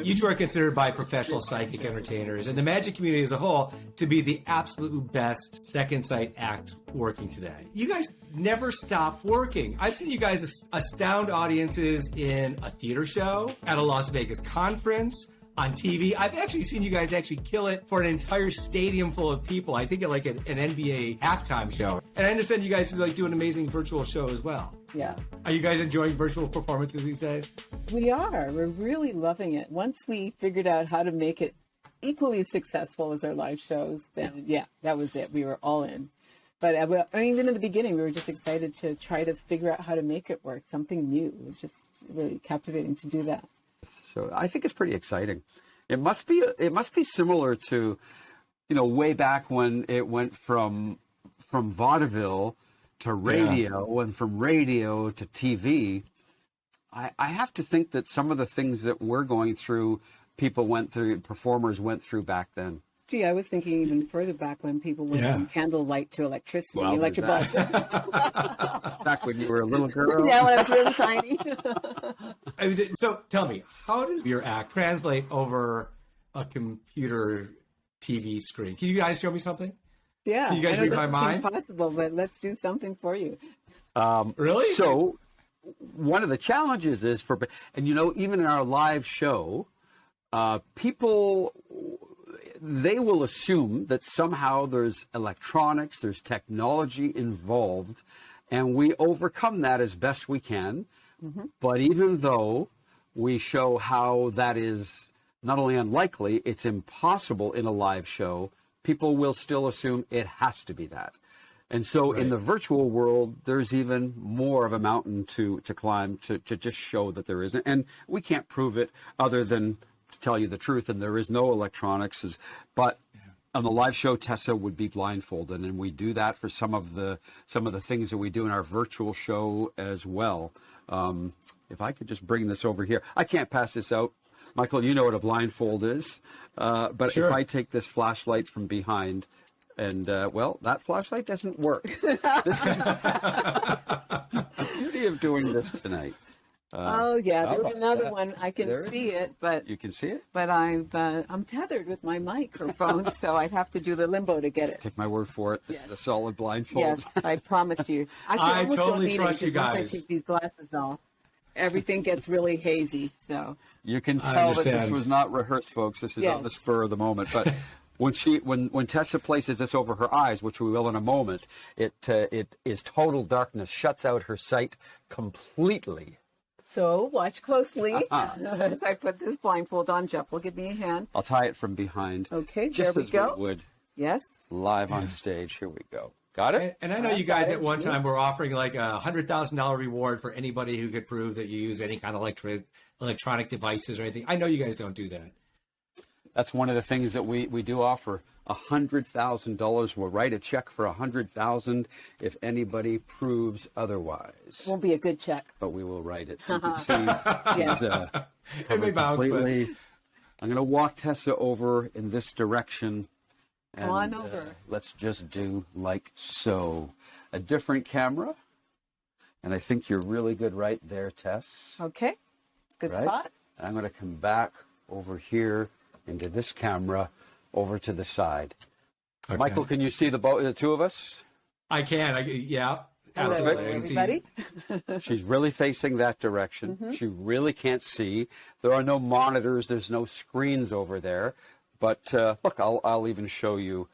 You two are considered by professional psychic entertainers and the magic community as a whole to be the absolute best second sight act working today. You guys never stop working. I've seen you guys astound audiences in a theater show, at a Las Vegas conference, on TV. I've actually seen you guys actually kill it for an entire stadium full of people. I think at like an NBA halftime show. And I understand you guys do an amazing virtual show as well. Yeah. Are you guys enjoying virtual performances these days? We are. We're really loving it. Once we figured out how to make it equally successful as our live shows, then that was it. We were all in. But even in the beginning, we were just excited to try to figure out how to make it work. Something new. It was just really captivating to do that. So I think it's pretty exciting. It must be similar to, way back when it went from vaudeville to radio and from radio to TV. I have to think that some of the things that we're going through, performers went through back then. Gee, I was thinking even further back when people went from candlelight to electricity, electric bulbs. Back when you were a little girl. Yeah, when I was really tiny. So tell me, how does your act translate over a computer TV screen? Can you guys show me something? Yeah. Can you guys read my mind? Impossible, but let's do something for you. Really? So one of the challenges is even in our live show, people, they will assume that somehow there's electronics, there's technology involved, and we overcome that as best we can. Mm-hmm. But even though we show how that is not only unlikely, it's impossible in a live show, people will still assume it has to be that. And so in the virtual world, there's even more of a mountain to climb to just show that there isn't. And we can't prove it other than to tell you the truth, and there is no electronics. But on the live show, Tessa would be blindfolded, and we do that for some of the things that we do in our virtual show as well. If I could just bring this over here, I can't pass this out. Michael, you know what a blindfold is, but if I take this flashlight from behind, and that flashlight doesn't work. This is the beauty of doing this tonight. There's another one. I can see it, but you can see it. But I'm tethered with my microphone, so I'd have to do the limbo to get it. Take my word for it. This is a solid blindfold. Yes, I promise you. I totally trust you guys. Once I take these glasses off, everything gets really hazy. So you can tell that this was not rehearsed, folks. This is on the spur of the moment, but. When Tessa places this over her eyes, which we will in a moment, it is total darkness, shuts out her sight completely. So watch closely as I put this blindfold on. Jeff will give me a hand. I'll tie it from behind. Okay, just there we go. We would. Yes. Live on stage. Here we go. Got it? And I know you guys at one time were offering like a $100,000 reward for anybody who could prove that you use any kind of electronic devices or anything. I know you guys don't do that. That's one of the things that we do offer. $100,000. We'll write a check for $100,000 if anybody proves otherwise. It won't be a good check, but we will write it. So you can see, it may bounce, completely. I'm going to walk Tessa over in this direction. Come on over. Let's just do like so. A different camera, and I think you're really good right there, Tess. Okay, good spot. I'm going to come back over here into this camera, over to the side. Okay. Michael, can you see the two of us? I can. Hello, absolutely. everybody. She's really facing that direction. Mm-hmm. She really can't see. There are no monitors. There's no screens over there. But look, I'll even show you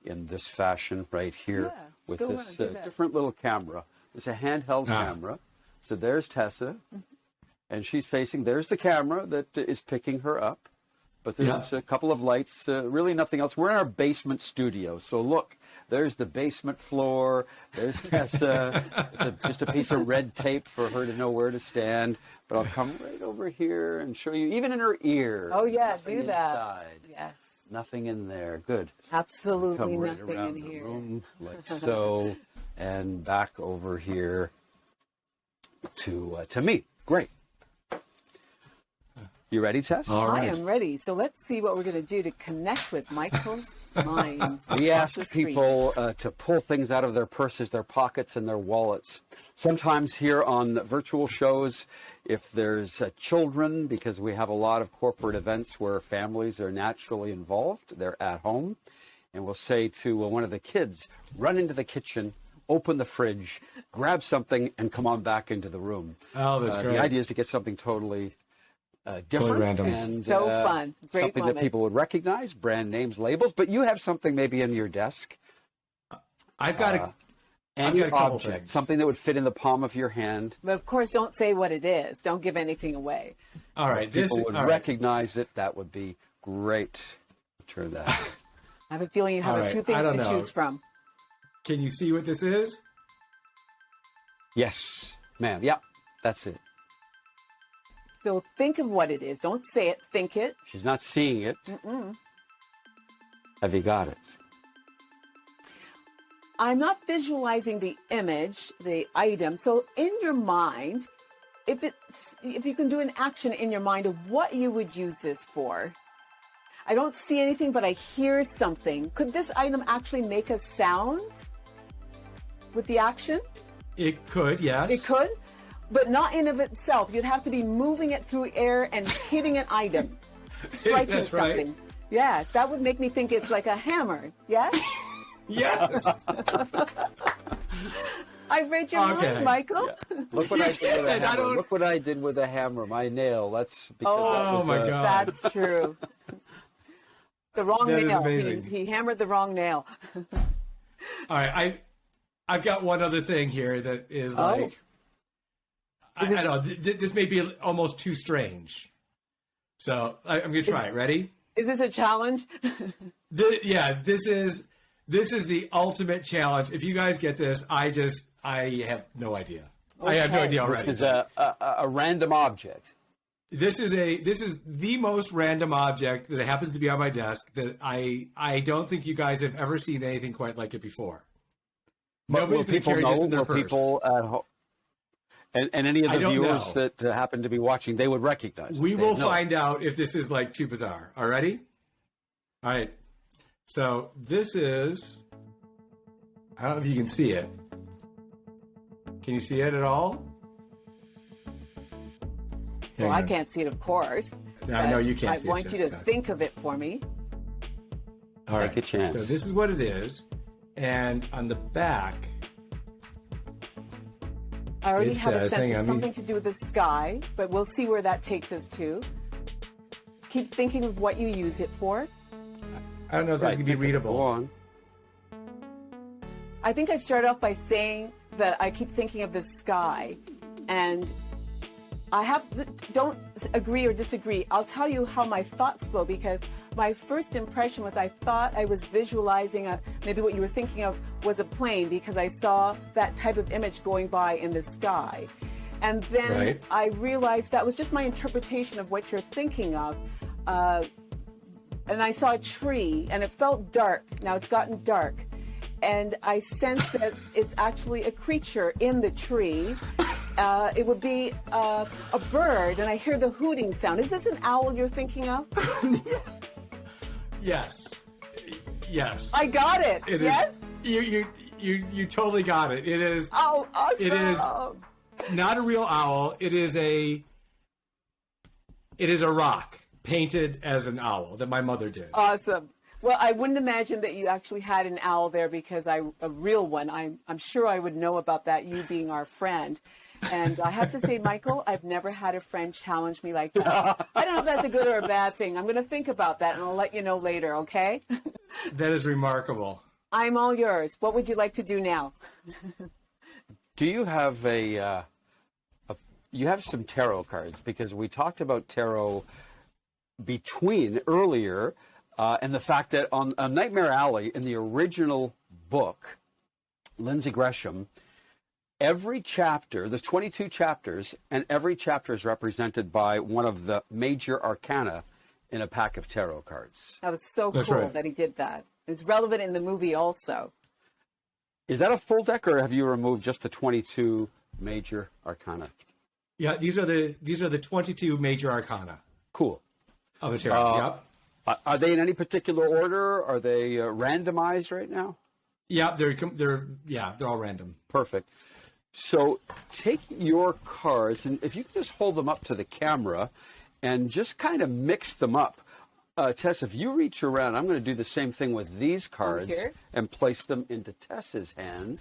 in this fashion right here with this different little camera. It's a handheld camera. So there's Tessa, and she's facing. There's the camera that is picking her up. But there's a couple of lights, really nothing else. We're in our basement studio. So look, there's the basement floor. There's Tessa. There's just a piece of red tape for her to know where to stand. But I'll come right over here and show you, even in her ear. Oh, yeah, do that. Inside. Yes. Nothing in there. Good. Absolutely come right nothing around in the here. Room, like so, and back over here to me. Great. You ready, Tess? All right. I am ready. So let's see what we're going to do to connect with Michael's minds. We ask people to pull things out of their purses, their pockets, and their wallets. Sometimes here on virtual shows, If there's children, because we have a lot of corporate events where families are naturally involved, they're at home, and we'll say to one of the kids, run into the kitchen, open the fridge, grab something, and come on back into the room. Oh, that's great. The idea is to get something totally different, random. and So fun. Great something moment. that people would recognize, brand names, labels. But you have something maybe in your desk, I've got a any got a couple object, things. something that would fit in the palm of your hand. But of course, don't say what it is. Don't give anything away. all right. This People would all right. recognize it. That would be great. Turn that. I have a feeling you have All a right, few I things don't to know. choose from. Can you see what this is? Yes, ma'am. Yeah, that's it. So think of what it is. Don't say it. Think it. She's not seeing it. Have you got it? I'm not visualizing the image, the item. So in your mind, if you can do an action in your mind of what you would use this for. I don't see anything, but I hear something. Could this item actually make a sound with the action? It could, yes. It could, but not in of itself. You'd have to be moving it through air and hitting an item, striking That's right. something. Yes, that would make me think it's like a hammer. Yes? Yes. I read your Okay. mind, Michael. Look what I did with a did. I hammer. don't- Look what I did with a hammer. My nail. That's because Oh, that was, my God. That's true. The wrong That is nail. amazing. He hammered the wrong nail. All right. I've got one other thing here that is like, I don't know, this may be almost too strange. So I'm going to try it. Ready? Is this a challenge? This is the ultimate challenge. If you guys get this, I have no idea. I have no Okay. idea already. it's a random object. This is the most random object that happens to be on my desk that I don't think you guys have ever seen anything quite like it before. But Nobody's will going to people carry this know? in their Will purse. people at home and any of I the don't viewers know. that happen to be watching, they would recognize it. We They will know. find out if this is like too bizarre. All righty? All right. So this is, I don't know if you can see it. Can you see it at all? Well, Hang I on. can't see it, of course. No, I know you can't I see it, want you to Jeff. think of it for me. All Take a chance. So this is what it is. And on the back, I already It have a says- sense hang of on, something to do with the sky, but we'll see where that takes us to. Keep thinking of what you use it for. I don't know if this Right, can be Go readable. on. I think I start off by saying that I keep thinking of the sky, and don't agree or disagree. I'll tell you how my thoughts flow, because my first impression was I thought I was visualizing maybe what you were thinking of was a plane, because I saw that type of image going by in the sky. And then Right. I realized that was just my interpretation of what you're thinking of. And I saw a tree, and it felt dark. Now it's gotten dark. And I sense that it's actually a creature in the tree. It would be a bird, and I hear the hooting sound. Is this an owl you're thinking of? Yes. Yes. I got it. It is. Yes? You totally got it. It is Oh, awesome. It is not a real owl. It is a rock painted as an owl that my mother did. Awesome. Well, I wouldn't imagine that you actually had an owl there, because a real one. I'm sure I would know about that, you being our friend. And I have to say, Michael, I've never had a friend challenge me like that. I don't know if that's a good or a bad thing. I'm going to think about that, and I'll let you know later, okay? That is remarkable. I'm all yours. What would you like to do now? Do you have you have some tarot cards? Because we talked about tarot earlier, and the fact that on Nightmare Alley, in the original book, Lindsay Gresham, every chapter, there's 22 chapters, and every chapter is represented by one of the major arcana in a pack of tarot cards. That was so That's cool right. that he did that. It's relevant in the movie also. Is that a full deck, or have you removed just the 22 major arcana? Yeah, these are the 22 major arcana Cool. of the tarot. Yep. Are they in any particular order? Are they randomized right now? Yeah, they're all random. Perfect. So take your cards, and if you can just hold them up to the camera and just kind of mix them up. Tess, if you reach around, I'm going to do the same thing with these cards and place them into Tessa's hand.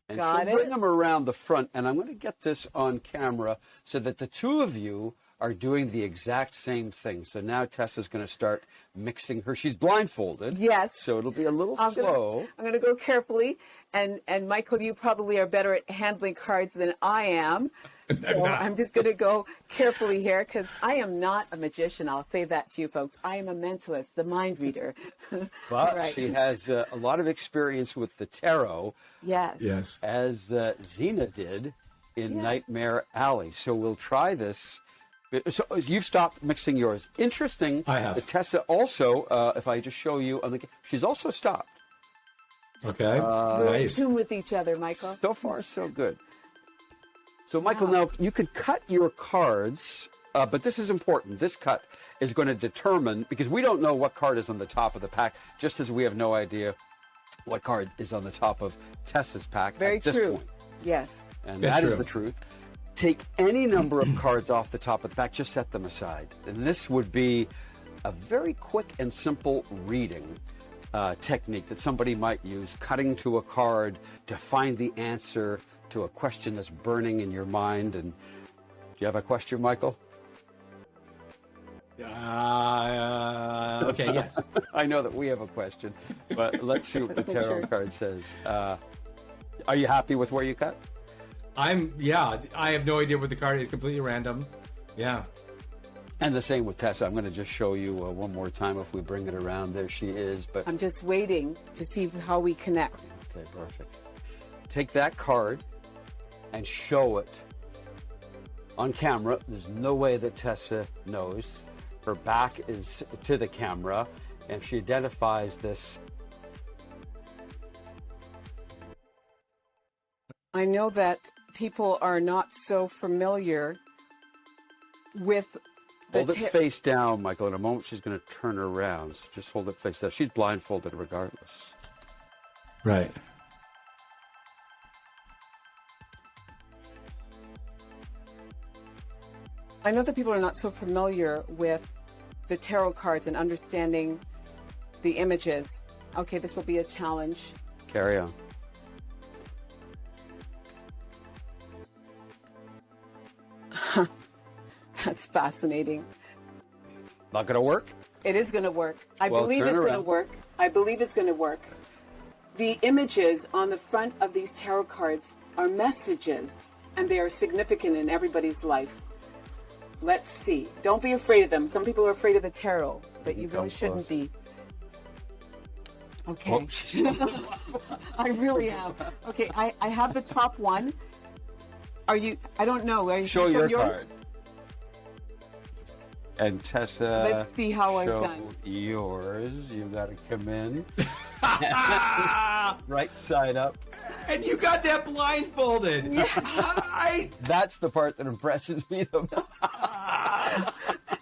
And she'll bring them around the front, and I'm going to get this on camera so that the two of you are doing the exact same thing. So now Tessa's going to start mixing her. She's blindfolded. Yes. So it'll be a little slow. I'm going to go carefully. And Michael, you probably are better at handling cards than I am. So I'm just going to go carefully here because I am not a magician. I'll say that to you folks. I am a mentalist, a mind reader. But she has a lot of experience with the tarot. Yes. Yes. As Zena did in Nightmare Alley. So we'll try this. So you've stopped mixing yours. Interesting. I have. Tessa also, if I just show you, she's also stopped. Okay. We're in Nice. tune with each other, Michael. So far, so good. So, Michael, now you could cut your cards, but this is important. This cut is going to determine, because we don't know what card is on the top of the pack, just as we have no idea what card is on the top of Tessa's pack Very at this true. point. Yes. And That's that is true. the truth. Take any number of cards off the top of the pack, just set them aside. And this would be a very quick and simple reading technique that somebody might use, cutting to a card to find the answer to a question that's burning in your mind. And do you have a question, Michael? Okay, yes. I know that we have a question, but let's see what the tarot card says. Are you happy with where you cut? I have no idea what the card is. Completely random. Yeah. And the same with Tessa. I'm going to just show you one more time if we bring it around. There she is. But I'm just waiting to see how we connect. okay, perfect. Take that card and show it on camera. There's no way that Tessa knows. Her back is to the camera, and she identifies this. I know that people are not so familiar with the Hold it face down, Michael. In a moment, she's going to turn around. So just hold it face down. She's blindfolded regardless. Right. I know that people are not so familiar with the tarot cards and understanding the images. Okay, this will be a challenge. Carry on. That's fascinating. Not going to work? It is going to work. I Well, believe turn it's going to around. work. I believe it's going to work. The images on the front of these tarot cards are messages, and they are significant in everybody's life. Let's see. Don't be afraid of them. Some people are afraid of the tarot, but you really shouldn't be. Okay. Oh, she's- I really am. Okay, I have the top one. Are you, I don't know. Are you Show can you your yours? card. And Tessa, Let's see how I've show done. yours. You got to come in. Right side up. And you got that blindfolded. Yes. That's the part that impresses me the most.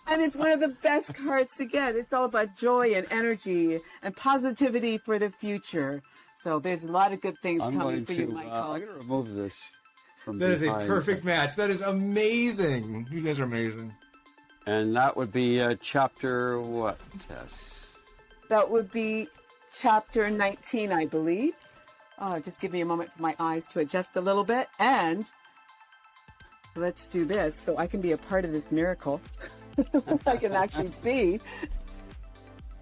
And it's one of the best cards to get. It's all about joy and energy and positivity for the future. So there's a lot of good things coming for you, Michael. I'm going to remove this from That is a behind. perfect match. That is amazing. You guys are amazing. And that would be chapter what, Tess? That would be chapter 19, I believe. Just give me a moment for my eyes to adjust a little bit. And let's do this so I can be a part of this miracle. I can actually see.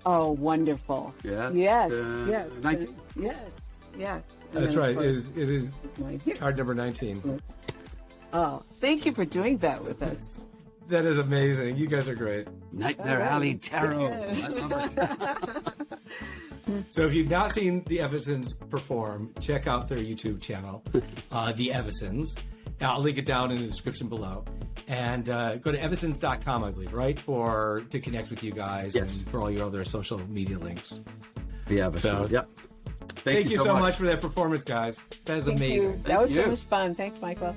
Oh, wonderful. Yeah. Yes, it's, yes. 19. Yes. And That's then, of right. course, It is this one here. card number 19. Oh, thank you for doing that with us. That is amazing. You guys are great. Nightmare Alley Tarot. So if you've not seen the Evasons perform, check out their YouTube channel, The Evasons. I'll link it down in the description below. And go to evasons.com, I believe, right? To connect with you guys Yes. and for all your other social media links. The Evasons. So- Yep. Thank you so much for that performance, guys. That is Thank amazing. you. That was Thank so you. much fun. Thanks, Michael.